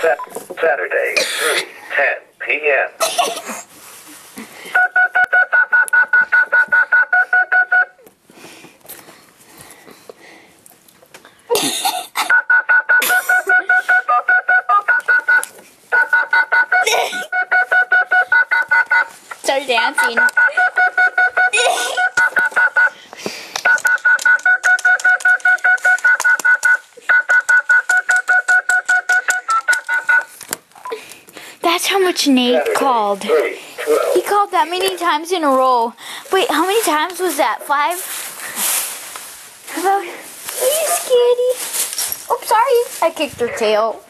Saturday, 3:10 p.m. Start dancing. That's how much Nate called. He called that many times in a row. Wait, how many times was that? 5? About? Are you scaredy? Oh, sorry. I kicked her tail.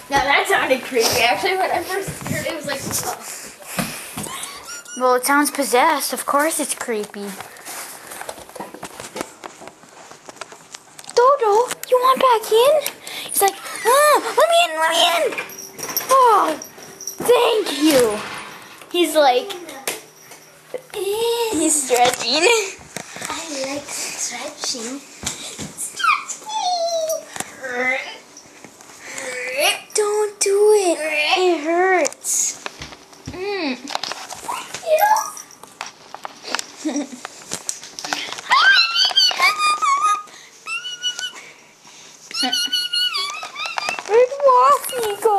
Now that sounded creepy. Actually, when I first heard it, it was like, oh. Well, it sounds possessed. Of course it's creepy. Dodo, you want back in? He's like, let me in. Oh, thank you. He's like, he's stretching. I like stretching. Don't do it. It hurts. Where'd Waffy go?